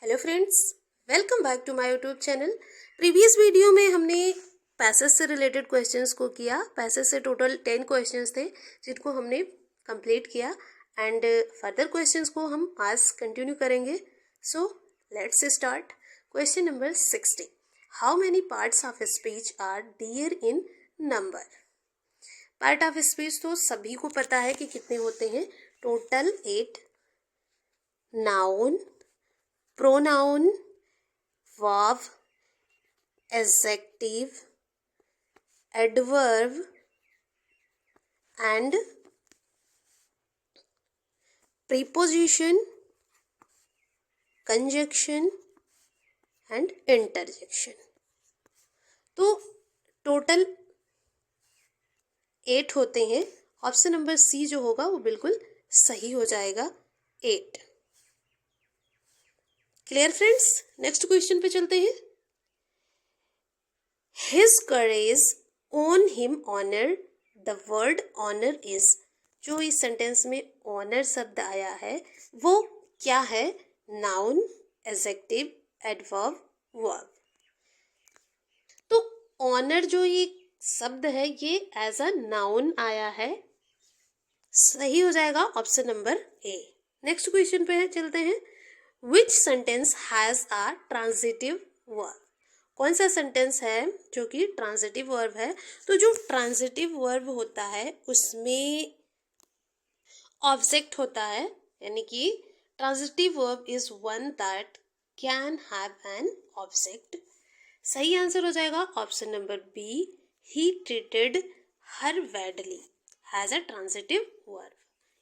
Hello friends, welcome back to my YouTube channel. Previous video में हमने passage से related questions को किया। पैसेज से टोटल 10 क्वेश्चंस थे जिनको हमने कंप्लीट किया एंड फर्दर क्वेश्चंस को हम आज कंटिन्यू करेंगे। So let's start. Question number 60, how many parts of speech are there in number. Part of speech तो सभी को पता है कि कितने होते हैं, total 8। Noun, pronoun, verb, adjective, adverb and preposition, conjunction and interjection। तो टोटल 8 होते हैं। ऑप्शन नंबर सी जो होगा वो बिल्कुल सही हो जाएगा, 8। क्लियर फ्रेंड्स, नेक्स्ट क्वेश्चन पे चलते हैं। His courage on him honor, the word honor is, जो इस सेंटेंस में ऑनर शब्द आया है वो क्या है? Noun, adjective, adverb, verb. तो ऑनर जो ये शब्द है ये एज अ नाउन आया है, सही हो जाएगा option number A. Next question पे चलते हैं। Which sentence has a transitive verb? कौन सा सेंटेंस है जो कि ट्रांजिटिव वर्ब है? तो जो ट्रांजिटिव वर्ब होता है उसमें ऑब्जेक्ट होता है, यानी कि transitive verb is one that can have an object. सही आंसर हो जाएगा option number B, he treated her badly has a transitive verb.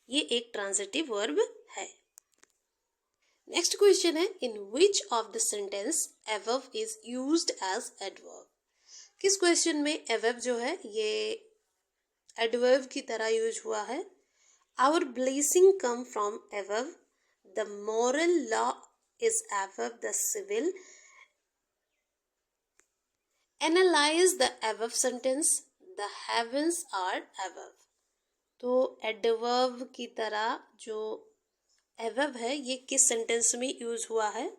ये एक ट्रांजिटिव वर्ब है। नेक्स्ट क्वेश्चन है, in which of the sentence above is used as adverb. किस question में above जो है ये एडवर्ब की तरह यूज हुआ है? Our blessing come from above, the moral law is above the civil. Analyse the above sentence, the heavens are above. तो एडवर्ब की तरह जो एवव है ये किस सेंटेंस में यूज हुआ है?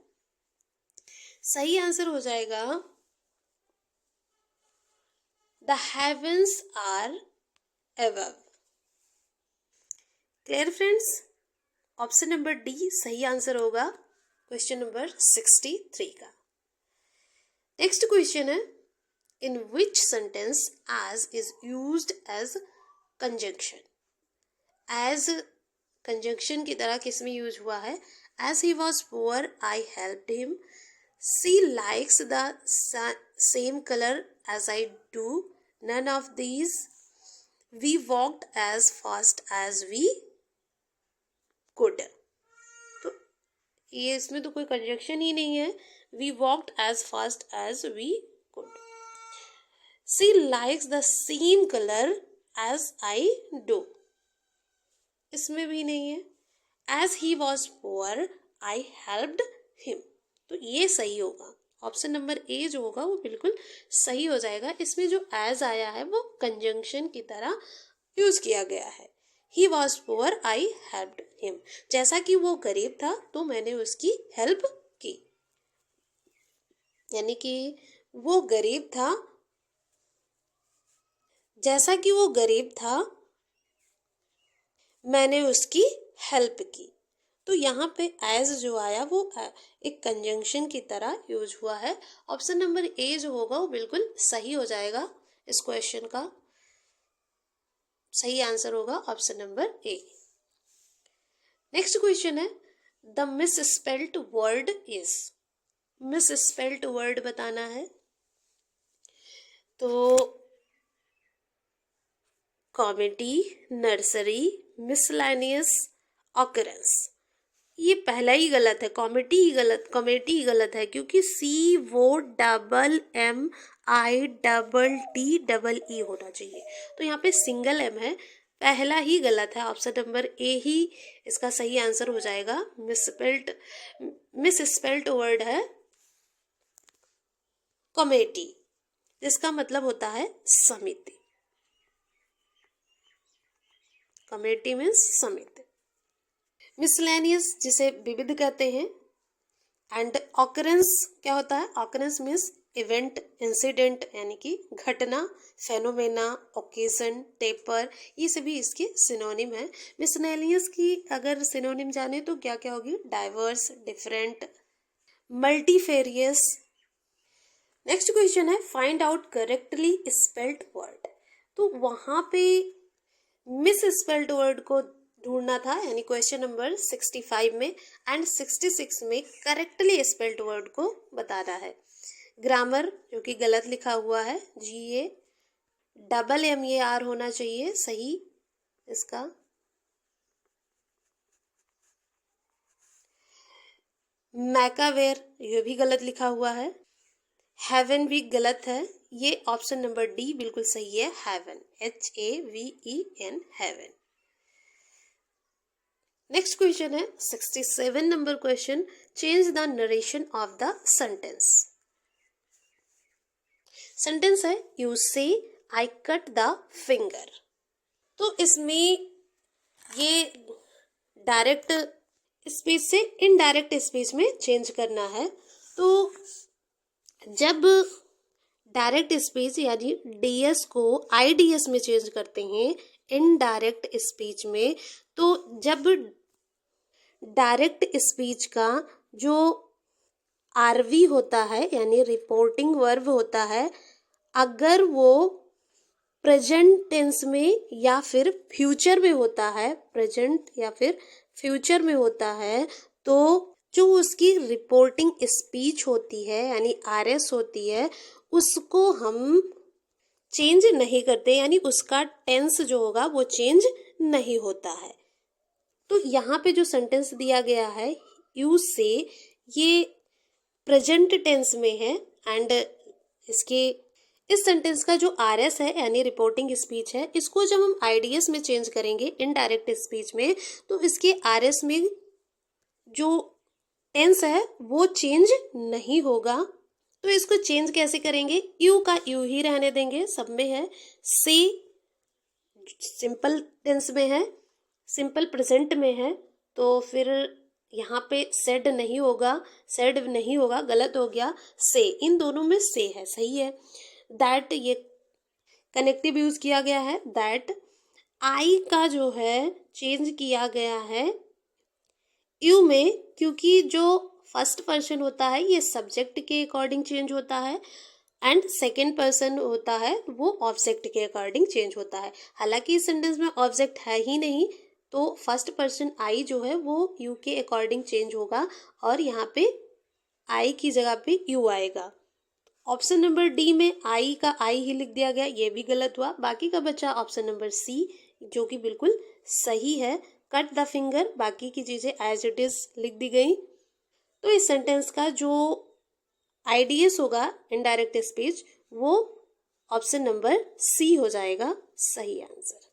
सही आंसर हो जाएगा the heavens are above. Clear friends, option number D सही आंसर होगा क्वेश्चन नंबर 63 का। नेक्स्ट क्वेश्चन है, in which sentence as is used as conjunction. As conjunction की तरह किस में यूज हुआ है? As he was poor I helped him, she likes the same colour as I do, none of these, we walked as fast as we could. तो ये इसमें तो कोई कंजंक्शन ही नहीं है, we walked as fast as we could. She likes the same colour as I do, इसमें भी नहीं है। As he was poor I helped him, तो ये सही होगा। ऑप्शन नंबर ए जो होगा वो बिल्कुल सही हो जाएगा। इसमें जो एज आया है वो कंजंक्शन की तरह यूज किया गया है। ही was poor I helped him, जैसा कि वो गरीब था तो मैंने उसकी हेल्प की, यानी कि वो गरीब था, जैसा कि वो गरीब था मैंने उसकी हेल्प की। तो यहाँ पे एज जो आया वो एक कंजंक्शन की तरह यूज हुआ है। ऑप्शन नंबर ए जो होगा वो बिल्कुल सही हो जाएगा। इस क्वेश्चन का सही आंसर होगा option number A. Next question है, the misspelt word is. Misspelt word बताना है। तो कॉमेडी, नर्सरी, मिसलेनियस, ऑकरेंस, ये पहला ही गलत है। कॉमेडी ही गलत है क्योंकि C O double M I double T double E होना चाहिए, तो यहाँ पे सिंगल एम है, पहला ही गलत है। ऑप्शन नंबर ए ही इसका सही आंसर हो जाएगा। मिस स्पेल्ट वर्ड है कॉमेडी, जिसका मतलब होता है समिति। कमेटी मीन्स समिति। मिसलेनियस जिसे विविध कहते हैं, एंड ऑकरेंस क्या होता है? ऑकरेंस मीन्स इवेंट, इंसिडेंट यानी कि घटना, फेनोमेना, ओकेजन, टेपर, ये सभी इसके सिनोनिम है। मिसलेनियस की अगर सिनोनिम जाने तो क्या क्या होगी? Diverse, different, multifarious. Next question है find out correctly spelled word. तो वहां पे मिस स्पेल्ड वर्ड को ढूंढना था, यानी क्वेश्चन नंबर 65 में, एंड 66 में करेक्टली स्पेल्ड वर्ड को बताना है। ग्रामर जो कि गलत लिखा हुआ है, GAMMAR होना चाहिए सही इसका। मैकावेर ये भी गलत लिखा हुआ है। हेवन भी गलत है, ये ऑप्शन नंबर डी बिल्कुल सही है, haven, HAVEN, haven. Next question है 67 number question, change the narration of the sentence. Sentence है you say I cut the finger. तो इसमें ये डायरेक्ट स्पीच से इनडायरेक्ट स्पीच में चेंज करना है। तो जब डायरेक्ट स्पीच यानी DS को IDS में चेंज करते हैं इनडायरेक्ट स्पीच में, तो जब डायरेक्ट स्पीच का जो RV होता है यानी रिपोर्टिंग वर्ब होता है, अगर वो प्रेजेंट टेंस में या फिर फ्यूचर में होता है, प्रेजेंट या फिर फ्यूचर में होता है, तो जो उसकी रिपोर्टिंग स्पीच होती है यानी RS होती है, उसको हम चेंज नहीं करते, यानी उसका टेंस जो होगा वो चेंज नहीं होता है। तो यहाँ पे जो सेंटेंस दिया गया है यू से, ये प्रेजेंट टेंस में है, एंड इसके इस सेंटेंस का जो RS है यानी रिपोर्टिंग स्पीच है, इसको जब हम IDS में चेंज करेंगे इनडायरेक्ट स्पीच में, तो इसके RS में जो टेंस है वो चेंज नहीं होगा। तो इसको चेंज कैसे करेंगे? यू का यू ही रहने देंगे, सब में है। से सिंपल टेंस में है, सिंपल प्रेजेंट में है, तो फिर यहाँ पे सेड नहीं होगा, सेड नहीं होगा, गलत हो गया। से, इन दोनों में से है, सही है। दैट ये कनेक्टिव यूज किया गया है, दैट। आई का जो है चेंज किया गया है यू में, क्योंकि जो फर्स्ट पर्सन होता है ये सब्जेक्ट के अकॉर्डिंग चेंज होता है, एंड सेकेंड पर्सन होता है वो ऑब्जेक्ट के अकॉर्डिंग चेंज होता है। हालांकि इस सेंटेंस में ऑब्जेक्ट है ही नहीं, तो फर्स्ट पर्सन आई जो है वो यू के अकॉर्डिंग चेंज होगा, और यहाँ पे आई की जगह पे यू आएगा। ऑप्शन नंबर डी में आई का आई ही लिख दिया गया, ये भी गलत हुआ। बाकी का बचा ऑप्शन नंबर सी, जो कि बिल्कुल सही है, कट द फिंगर। बाकी की चीजें एज इट इज लिख दी गई। तो इस सेंटेंस का जो IDS होगा इनडायरेक्ट स्पीच, वो ऑप्शन नंबर सी हो जाएगा सही आंसर।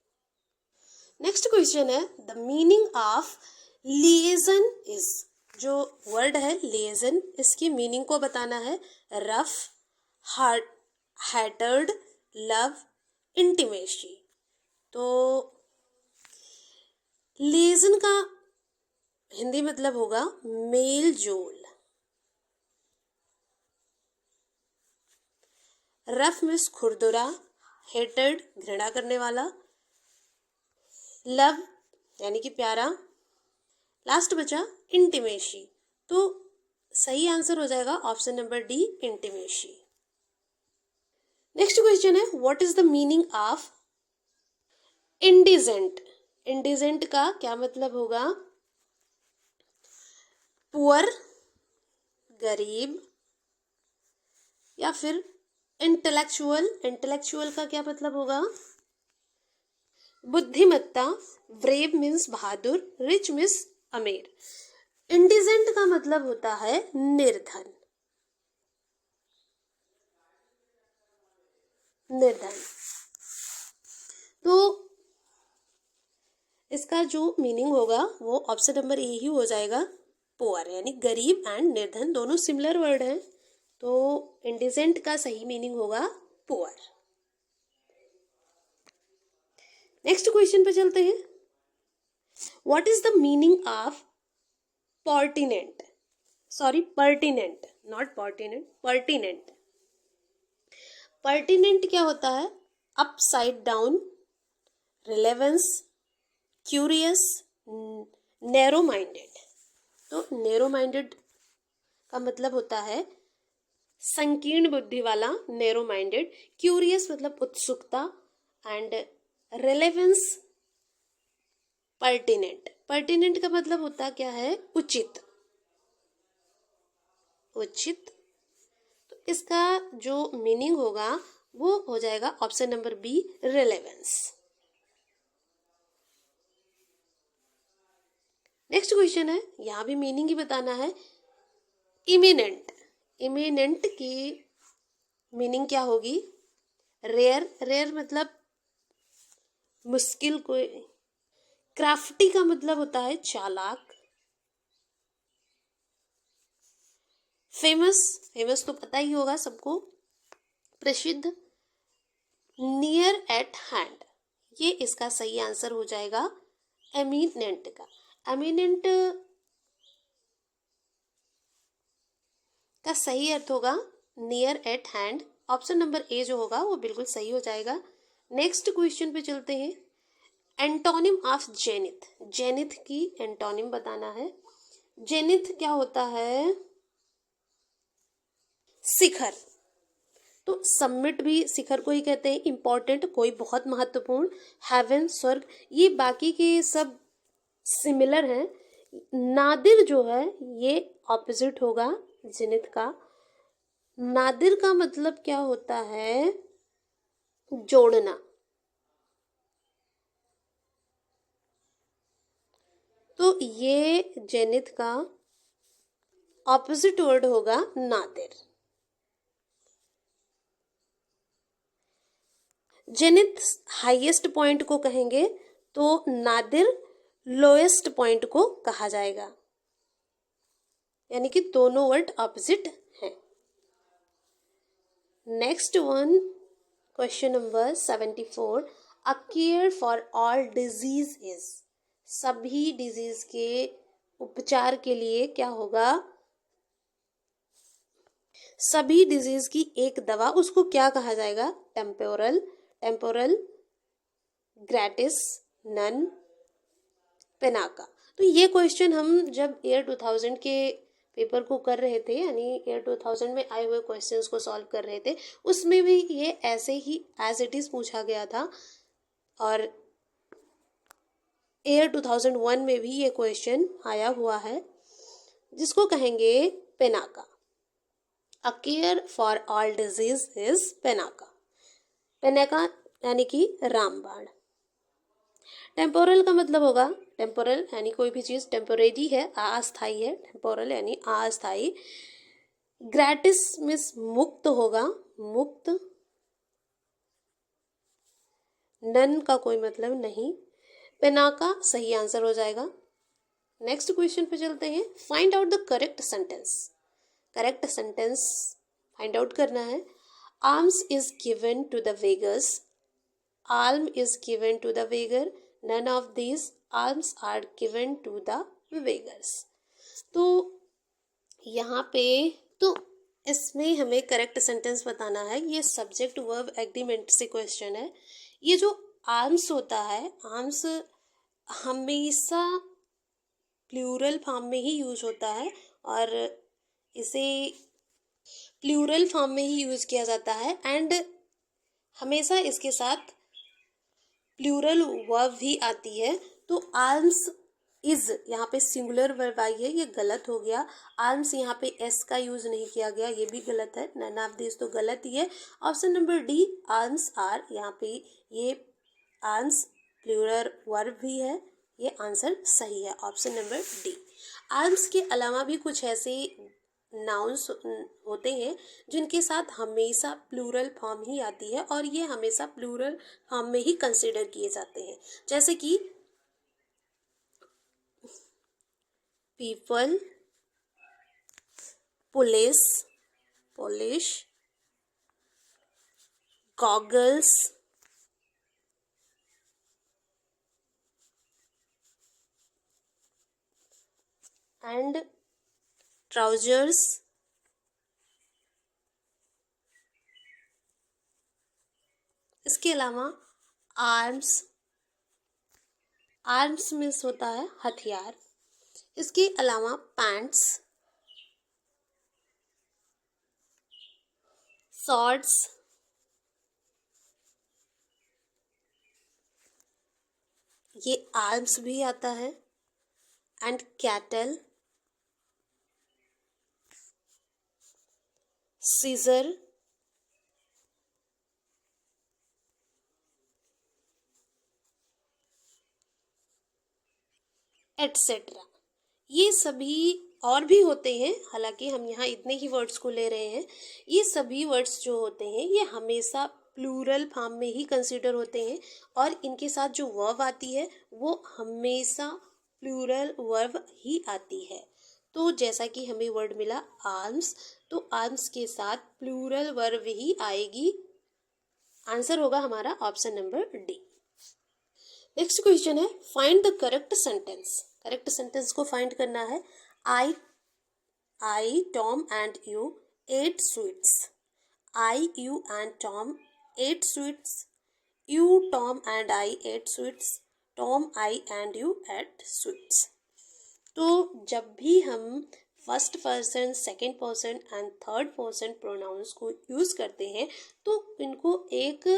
नेक्स्ट क्वेश्चन है the meaning of liaison is. जो वर्ड है लिएजन, इसकी मीनिंग को बताना है। Rough, heart, hatred, love, intimacy. तो लिएजन का हिंदी मतलब होगा मेल जोल। रफ मीन्स खुरदुरा, हेटेड घृणा करने वाला, लव यानी कि प्यारा, लास्ट बचा इंटीमेसी। तो सही आंसर हो जाएगा option number D, intimacy. Next question है what is the meaning of indigent. Indigent का क्या मतलब होगा? पुअर, गरीब, या फिर इंटेलेक्चुअल। इंटेलेक्चुअल का क्या मतलब होगा? बुद्धिमत्ता, ब्रेव मीन्स बहादुर, रिच मीन्स अमीर। इंडिजेंट का मतलब होता है निर्धन, निर्धन। तो इसका जो मीनिंग होगा वो ऑप्शन नंबर ए ही हो जाएगा, पुअर, यानी गरीब एंड निर्धन दोनों सिमिलर वर्ड हैं, तो इंडिजेंट का सही मीनिंग होगा पुअर। नेक्स्ट क्वेश्चन पे चलते हैं। What is the meaning of pertinent? Sorry, pertinent, not pertinent, pertinent. Pertinent क्या होता है? Upside down, relevance, curious, narrow minded. तो नैरो माइंडेड का मतलब होता है संकीर्ण बुद्धि वाला, नैरो माइंडेड। क्यूरियस मतलब उत्सुकता, एंड रिलेवेंस, पर्टिनेंट। पर्टिनेंट का मतलब होता क्या है? उचित, उचित। तो इसका जो मीनिंग होगा वो हो जाएगा option number B, relevance. Next question है, यहां भी मीनिंग ही बताना है। इमिनेंट, इमिनेंट की मीनिंग क्या होगी? रेयर, रेयर मतलब मुश्किल कोई। क्राफ्टी का मतलब होता है चालाक। फेमस, फेमस तो पता ही होगा सबको, प्रसिद्ध। नियर एट हैंड, ये इसका सही आंसर हो जाएगा एमिनेंट का। एमिनेंट का सही अर्थ होगा near eight hand. Option number ए जो होगा वो बिल्कुल सही हो जाएगा। नेक्स्ट क्वेश्चन पे चलते हैं। एंटोनिम ऑफ जेनिथ, जेनिथ की एंटोनिम बताना है। जेनिथ क्या होता है? शिखर। तो समिट भी शिखर को ही कहते हैं। इंपॉर्टेंट, कोई बहुत महत्वपूर्ण। हेवन, स्वर्ग, ये बाकी के सब सिमिलर हैं। नादिर जो है ये ऑपोजिट होगा जेनिथ का। नादिर का मतलब क्या होता है? जोड़ना। तो ये जेनिथ का ऑपोजिट वर्ड होगा नादिर। जेनिथ हाईएस्ट पॉइंट को कहेंगे तो नादिर लोएस्ट पॉइंट को कहा जाएगा, यानी कि दोनों वर्ड ऑपोजिट हैं। Next one, question number 74। A care for all disease is, सभी डिजीज के उपचार के लिए क्या होगा? सभी डिजीज की एक दवा, उसको क्या कहा जाएगा? Temporal, temporal, gratis, none, panacea. तो ये क्वेश्चन हम जब ईयर 2000 के पेपर को कर रहे थे, यानी ईयर 2000 में आए हुए क्वेश्चंस को सॉल्व कर रहे थे, उसमें भी ये ऐसे ही एज इट इज पूछा गया था। और ईयर 2001 में भी ये क्वेश्चन आया हुआ है, जिसको कहेंगे panacea. A care for all disease is panacea. Panacea यानी कि रामबाण। टेम्पोरल का मतलब होगा, टेम्पोरल यानी कोई भी चीज टेम्पोरेरी है, अस्थाई है। टेम्पोरल यानी अस्थाई। ग्रेटिस मीन्स मुक्त होगा, मुक्त। नन का कोई मतलब नहीं। पेनाका सही आंसर हो जाएगा। नेक्स्ट क्वेश्चन पे चलते हैं। Find out the correct sentence, correct sentence find out करना है। Alms is given to the beggars, alm is given to the beggar, none of these alms are given to the beggars। तो यहाँ पे तो इसमें हमें करेक्ट सेंटेंस बताना है। ये सब्जेक्ट वर्ब एग्रीमेंट से क्वेश्चन है। ये जो आर्म्स होता है, आर्म्स हमेशा प्लूरल फॉर्म में ही यूज होता है, और इसे प्लूरल फॉर्म में ही यूज किया जाता है, एंड हमेशा इसके साथ प्लूरल वर्ब भी आती है। तो आर्म्स इज यहाँ पे सिंगुलर वर्ब आई है, ये गलत हो गया। आर्म्स यहाँ पे एस का यूज नहीं किया गया, ये भी गलत है। नन ऑफ दिस तो गलत ही है। Option number D, arms are, यहाँ पे ये आर्म्स प्लूरल वर्ब भी है, ये आंसर सही है। Option number D. आर्म्स के अलावा भी कुछ ऐसे नाउन्स होते हैं जिनके साथ हमेशा प्लूरल फॉर्म ही आती है, और ये हमेशा प्लूरल फॉर्म में ही कंसिडर किए जाते हैं, जैसे कि people, police, police, goggles, and trousers, इसके अलावा आर्म्स, आर्म्स मीन्स होता है हथियार, इसके अलावा पैंट्स, सॉर्ड्स, ये आर्म्स भी आता है, एंड कैटल, सीजर, एटसेट्रा। ये सभी और भी होते हैं, हालांकि हम यहाँ इतने ही वर्ड्स को ले रहे हैं। ये सभी वर्ड्स जो होते हैं ये हमेशा प्लूरल फॉर्म में ही कंसीडर होते हैं, और इनके साथ जो वर्ब आती है वो हमेशा प्लूरल वर्ब ही आती है। तो जैसा कि हमें वर्ड मिला आर्म्स, तो आर्म्स के साथ प्लूरल वर्ब ही आएगी। आंसर होगा हमारा option number D. Next question है, find the correct sentence. Correct sentence को फाइंड करना है। I, Tom and you ate sweets. I, you and Tom ate sweets. You, Tom and I ate sweets. Tom, I and you ate sweets. तो जब भी हम first person, second person and third person pronouns को use करते हैं तो इनको एक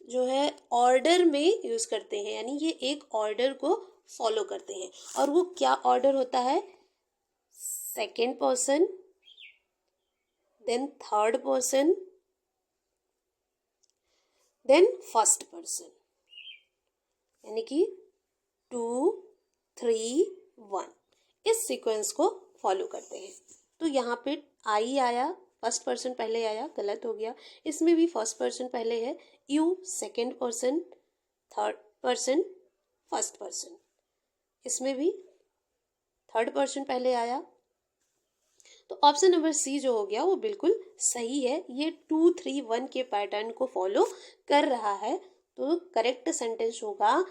जो है ऑर्डर में यूज़ करते हैं, यानी ये एक ऑर्डर को फॉलो करते हैं। और वो क्या ऑर्डर होता है? Second person, then third person, then first person, यानी कि 2, 3, 1 इस सीक्वेंस को फॉलो करते हैं। तो यहाँ पे आई आया, फर्स्ट पर्सन पहले आया, गलत हो गया। इसमें भी फर्स्ट पर्सन पहले है, you second person, third person, first person. इसमें भी थर्ड पर्सन पहले आया। तो ऑप्शन नंबर सी जो हो गया वो बिल्कुल सही है। ये 2, 3, 1 के पैटर्न को फॉलो कर रहा है। तो करेक्ट सेंटेंस होगा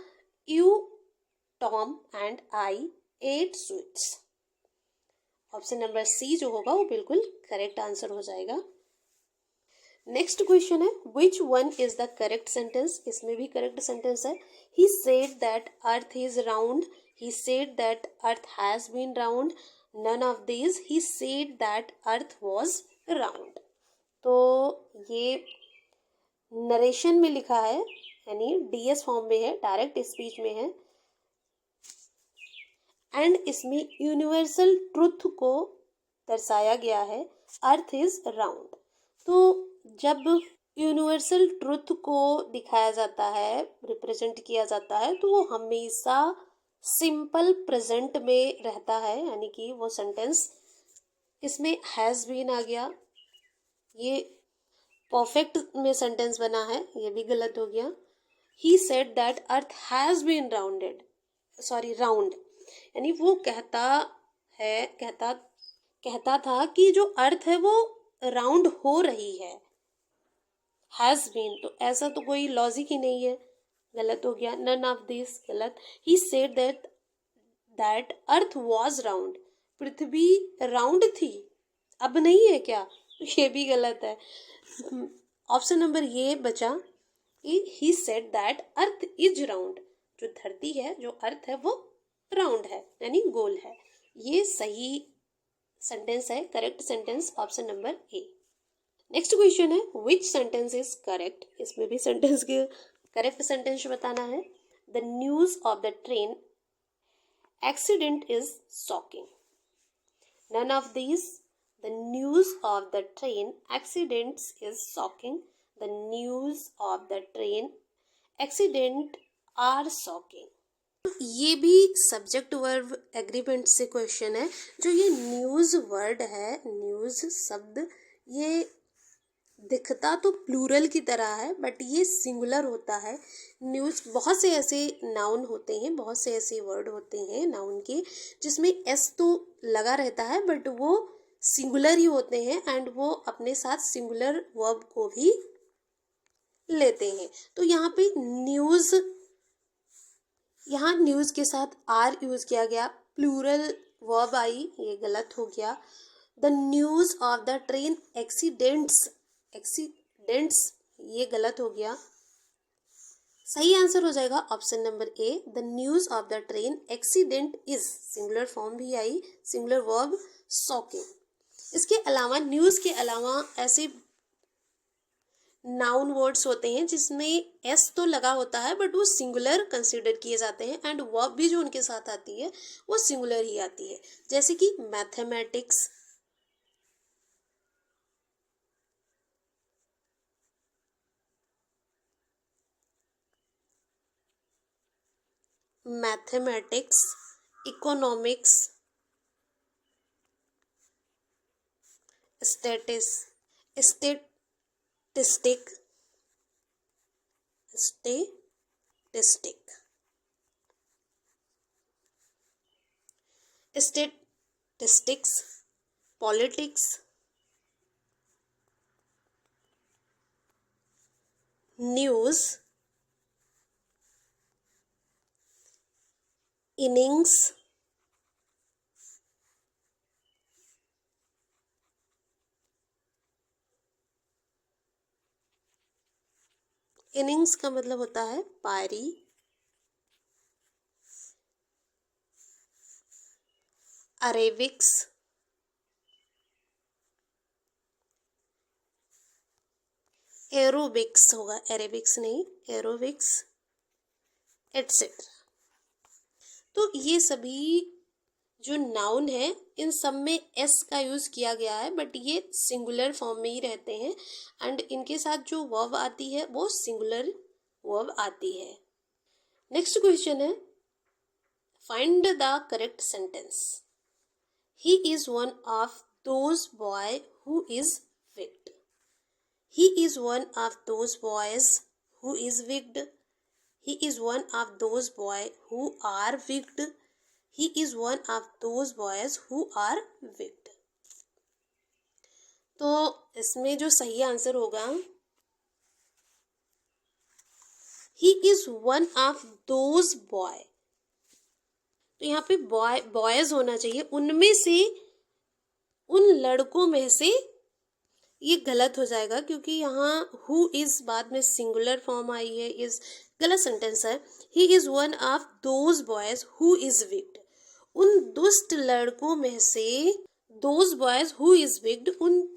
you, Tom and I ate sweets. Option number C जो होगा वो बिल्कुल करेक्ट आंसर हो जाएगा। नेक्स्ट क्वेश्चन है, which one is the correct sentence. इसमें भी करेक्ट सेंटेंस है। He said that earth is round, he said that earth has been round, none of these, he said that earth was round। तो ये narration में लिखा है, यानी DS form में है, डायरेक्ट स्पीच में है, एंड इसमें यूनिवर्सल ट्रुथ को दर्शाया गया है, अर्थ इज राउंड। तो जब यूनिवर्सल ट्रुथ को दिखाया जाता है, रिप्रेजेंट किया जाता है, तो वो हमेशा सिंपल प्रेजेंट में रहता है, यानी कि वो सेंटेंस इसमें हैज़ बीन आ गया, ये परफेक्ट में सेंटेंस बना है, ये भी गलत हो गया। He said that earth has been rounded, sorry round, यानी वो कहता था कि जो अर्थ है वो राउंड हो रही है, हैज़ बीन, तो ऐसा तो कोई लॉजिक ही नहीं है, गलत हो गया। नन ऑफ दिस गलत। ही said that earth was round, Prithvi round थी, अब नहीं है क्या, तो ये भी गलत है। ऑप्शन नंबर ये बचा कि ही said that earth is round, जो धरती है, जो अर्थ है वो राउंड है, यानी गोल है। ये सही सेंटेंस है, correct sentence option number A. Next question है, विच सेंटेंस इज करेक्ट। इसमें भी सेंटेंस के करेक्ट सेंटेंस बताना है। The news of the train accident is shocking, none of this. The news of the train accidents is shocking, the news of the train accident are shocking. ये भी subject verb agreement से question है। जो ये news word है, news शब्द, ये दिखता तो प्लूरल की तरह है, बट ये सिंगुलर होता है। न्यूज़, बहुत से ऐसे नाउन होते हैं, बहुत से ऐसे वर्ड होते हैं नाउन के जिसमें एस तो लगा रहता है, बट वो सिंगुलर ही होते हैं, एंड वो अपने साथ सिंगुलर वर्ब को भी लेते हैं। तो यहाँ पे न्यूज़, यहाँ न्यूज़ के साथ आर यूज़ किया गया, प्लूरल वर्ब आई, ये गलत हो गया। The news of the train accidents, ये गलत हो गया। सही आंसर हो जाएगा option number A, the news of the train accident is, singular form भी आई, सिंगुलर वर्ब शॉकिंग। इसके अलावा न्यूज़ के अलावा ऐसे नाउन वर्ड्स होते हैं जिसमें एस तो लगा होता है बट वो सिंगुलर कंसीडर किए जाते हैं, एंड वर्ब भी जो उनके साथ आती है वो सिंगुलर ही आती है, जैसे कि mathematics, economics, statistic, statistics, politics, news, innings, innings का मतलब होता है पारी, अरेबिक्स, एरोबिक्स होगा, एरेबिक्स नहीं, एरोबिक्स, एटसेट्रा। तो ये सभी जो नाउन है इन सब में एस का यूज़ किया गया है, बट ये सिंगुलर फॉर्म में ही रहते हैं, एंड इनके साथ जो वर्ब आती है वो सिंगुलर वर्ब आती है। नेक्स्ट क्वेश्चन है, find the correct sentence. He is one of those boy who is wicked. He is one of those boys who is wicked. He is one of those boys who are wicked. He is one of those boys who are wicked. तो इसमें जो सही answer होगा, he is one of those boy, तो यहाँ पे boys होना चाहिए, उनमें से, उन लड़कों में से, ये गलत हो जाएगा क्योंकि यहाँ हु इज बाद में सिंगुलर फॉर्म आई है, इज गलत सेंटेंस है। ही is one of those boys who is wicked, उन दुष्ट लड़कों में से, those boys who is wicked, उन,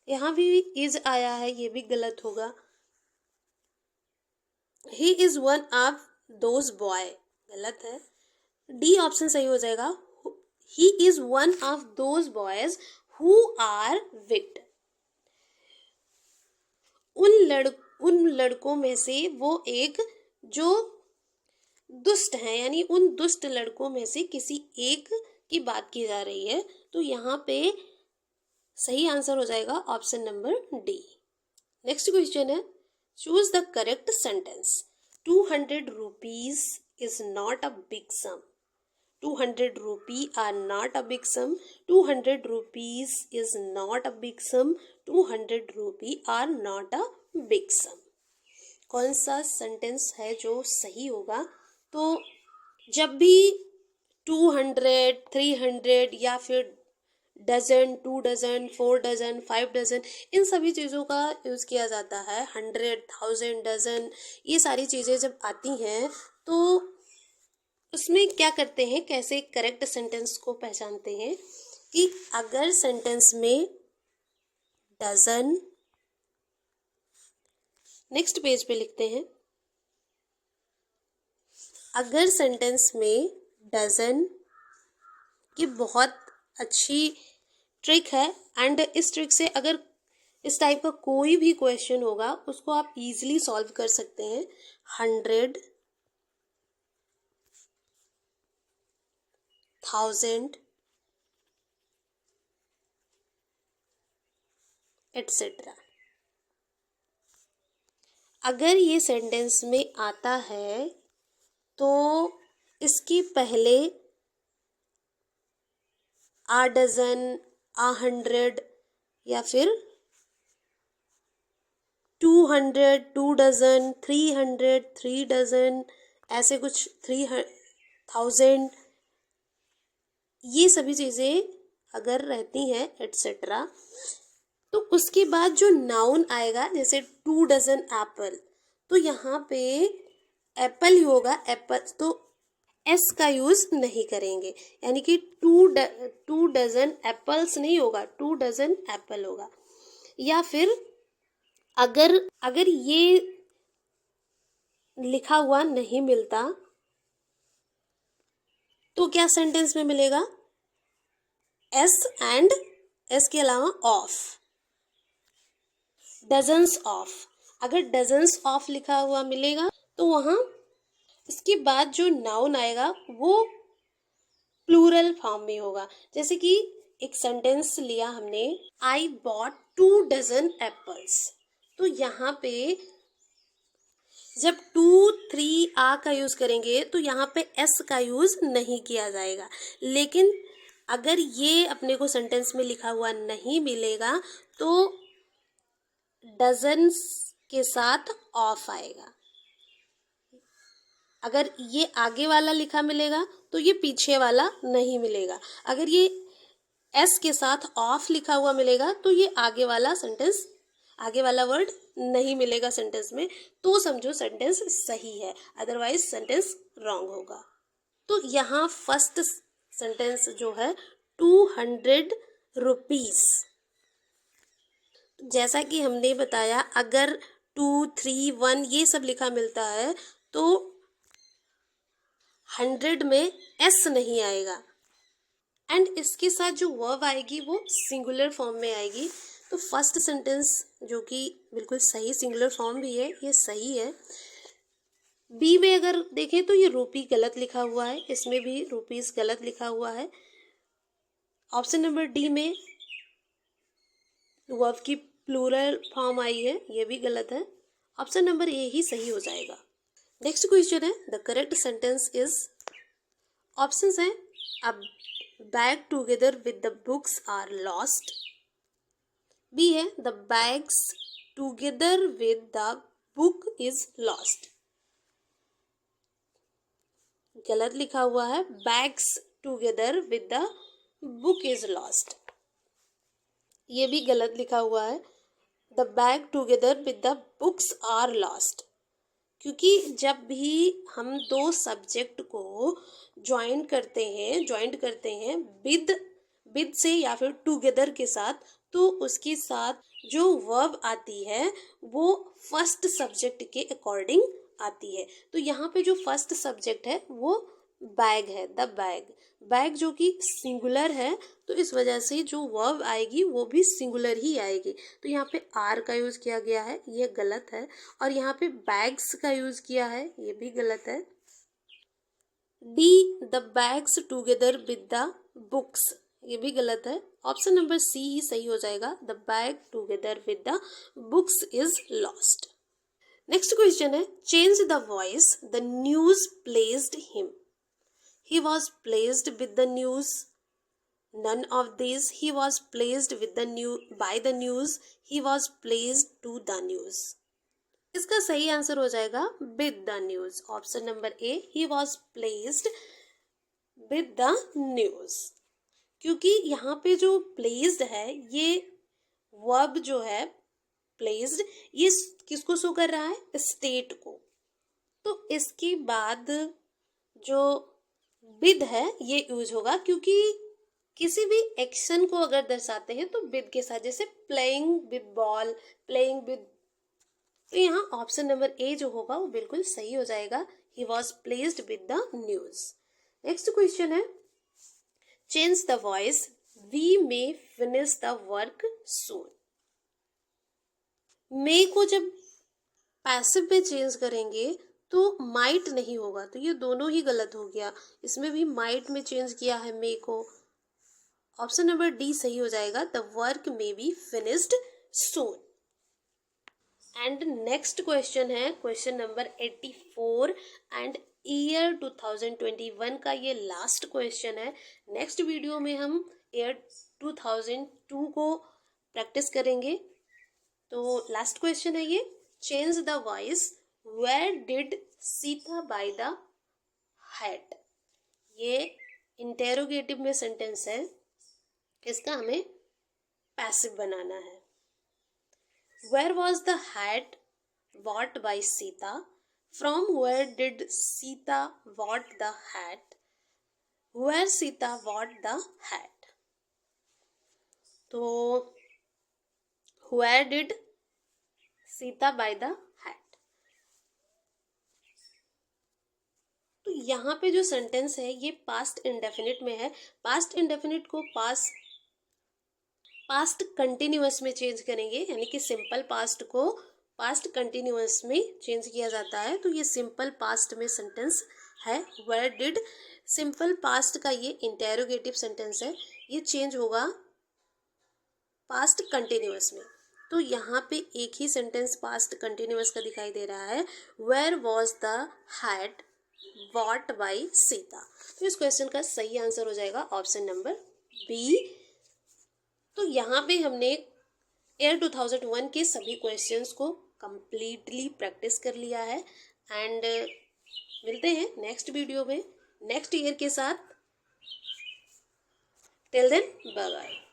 यहाँ भी इज आया है, ये भी गलत होगा। He is one of those boy गलत है, डी ऑप्शन सही हो जाएगा। He is one of those boys who are wicked, उन लड़कों में से वो एक जो दुष्ट हैं, यानी उन दुष्ट लड़कों में से किसी एक की बात की जा रही है, तो यहाँ पे सही आंसर हो जाएगा option number D. Next question है, choose the correct sentence. 200 rupees is not a big sum. 200 rupee are not a big sum. 200 rupees is not a big sum. 200 rupee are not a big sum. कौन सा sentence है जो सही होगा? तो जब भी 200, 300 या फिर डजन, 2 डजन, 4 डजन, 5 डजन, इन सभी चीज़ों का यूज़ किया जाता है, 100, 1000, डजन, ये सारी चीज़ें जब आती हैं तो उसमें क्या करते हैं, कैसे करेक्ट सेंटेंस को पहचानते हैं कि अगर सेंटेंस में डजन, नेक्स्ट पेज पे लिखते हैं, अगर सेंटेंस में डजन की बहुत अच्छी ट्रिक है, एंड इस ट्रिक से अगर इस टाइप का कोई भी क्वेश्चन होगा उसको आप इजीली सॉल्व कर सकते हैं। 100, 1000 एटसेट्रा। अगर ये सेंटेंस में आता है तो इसके पहले आ डजन, 100 या फिर 200, 2 डजन, 300, 3 डजन, ऐसे कुछ 3000, ये सभी चीज़ें अगर रहती हैं एटसेट्रा, तो उसके बाद जो नाउन आएगा, जैसे 2 डजन एप्पल, तो यहाँ पे एप्पल ही होगा, एप्पल, तो एस का यूज नहीं करेंगे, यानी कि 2 डजन एप्पल्स नहीं होगा, 2 डजन एप्पल होगा। या फिर अगर अगर ये लिखा हुआ नहीं मिलता तो क्या सेंटेंस में मिलेगा? एस एंड एस के अलावा ऑफ, डजन्स ऑफ। अगर डजन्स ऑफ लिखा हुआ मिलेगा तो वहाँ इसके बाद जो नाउन आएगा वो प्लूरल फॉर्म में होगा। जैसे कि एक सेंटेंस लिया हमने, आई बॉट 2 डजन एप्पल्स, तो यहाँ पे जब 2, 3 आ का यूज करेंगे तो यहाँ पे एस का यूज नहीं किया जाएगा। लेकिन अगर ये अपने को सेंटेंस में लिखा हुआ नहीं मिलेगा तो डजन्स के साथ ऑफ आएगा। अगर ये आगे वाला लिखा मिलेगा तो ये पीछे वाला नहीं मिलेगा। अगर ये एस के साथ ऑफ लिखा हुआ मिलेगा तो ये आगे वाला सेंटेंस, आगे वाला वर्ड नहीं मिलेगा सेंटेंस में, तो समझो सेंटेंस सही है, अदरवाइज सेंटेंस रॉन्ग होगा। तो यहाँ फर्स्ट सेंटेंस जो है 200 रुपीज, जैसा कि हमने बताया अगर 2, 3, 1 ये सब लिखा मिलता है तो 100 में एस नहीं आएगा, एंड इसके साथ जो वर्ब आएगी वो सिंगुलर फॉर्म में आएगी। तो फर्स्ट सेंटेंस जो कि बिल्कुल सही सिंगुलर फॉर्म भी है, ये सही है। बी में अगर देखें तो ये रूपी गलत लिखा हुआ है, इसमें भी रुपीस गलत लिखा हुआ है। ऑप्शन नंबर डी में वर्ब की प्लूरल फॉर्म आई है, ये भी गलत है। ऑप्शन नंबर ए ही सही हो जाएगा। नेक्स्ट क्वेश्चन है, the correct sentence is, options हैं, a bag together with the books are lost. B है, the bags together with the book is lost. गलत लिखा हुआ है, bags together with the book is lost, ये भी गलत लिखा हुआ है, the bag together with the books are lost. क्योंकि जब भी हम दो सब्जेक्ट को ज्वाइंट करते हैं विद से या फिर टुगेदर के साथ, तो उसके साथ जो वर्ब आती है वो फर्स्ट सब्जेक्ट के अकॉर्डिंग आती है। तो यहाँ पे जो फर्स्ट सब्जेक्ट है वो बैग है, द बैग जो कि सिंगुलर है, तो इस वजह से जो वर्ब आएगी वो भी सिंगुलर ही आएगी। तो यहाँ पे आर का यूज किया गया है, ये गलत है, और यहाँ पे बैग्स का यूज किया है, ये भी गलत है। D, the bags together with the books, ये भी गलत है। ऑप्शन नंबर सी ही सही हो जाएगा, the bag together with the books is lost. Next question है, change the voice, the news placed him. He was placed with the news. None of these. He was placed with the by the news. He was placed to the news. इसका सही answer हो जाएगा with the news. Option number A, he was placed with the news. क्योंकि यहाँ पे जो placed है, ये verb जो है placed, ये किसको शो कर रहा है? स्टेट को। तो इसके बाद जो विद है ये यूज होगा, क्योंकि किसी भी एक्शन को अगर दर्शाते हैं तो विद के साथ, जैसे playing with ball, playing with, तो यहाँ ऑप्शन नंबर ए जो होगा वो बिल्कुल सही हो जाएगा, he was placed with the news. Next question है, change the voice, we may finish the work soon. May को जब पैसिव में चेंज करेंगे तो माइट नहीं होगा, तो ये दोनों ही गलत हो गया। इसमें भी माइट में चेंज किया है मे को। ऑप्शन नंबर डी सही हो जाएगा, the work may be finished soon. And next question है क्वेश्चन नंबर 84 एंड ईयर 2021 का ये लास्ट क्वेश्चन है। नेक्स्ट वीडियो में हम ईयर 2002 को प्रैक्टिस करेंगे। तो लास्ट क्वेश्चन है ये, change the voice, Where did Sita buy the hat? ये इंटेरोगेटिव में सेंटेंस है, इसका हमें पैसिव बनाना है। Where was the hat what by Sita, from where did Sita bought the hat, where Sita bought the hat. तो where did Sita buy the hat. तो यहाँ पे जो सेंटेंस है ये पास्ट इंडेफिनिट में है। पास्ट इंडेफिनिट को पास्ट कंटिन्यूअस में चेंज करेंगे, यानी कि सिंपल पास्ट को पास्ट कंटिन्यूअस में चेंज किया जाता है। तो ये सिंपल पास्ट में सेंटेंस है। वेयर डिड सिंपल पास्ट का ये इंटेरोगेटिव सेंटेंस है, ये चेंज होगा पास्ट कंटिन्यूअस में। तो यहाँ पे एक ही सेंटेंस पास्ट कंटिन्यूअस का दिखाई दे रहा है, where was the hat what by Sita. तो इस क्वेश्चन का सही आंसर हो जाएगा ऑप्शन नंबर बी। तो यहाँ पे हमने ईयर 2001 के सभी क्वेश्चंस को कंप्लीटली प्रैक्टिस कर लिया है। एंड मिलते हैं नेक्स्ट वीडियो में नेक्स्ट ईयर के साथ। Till then bye bye.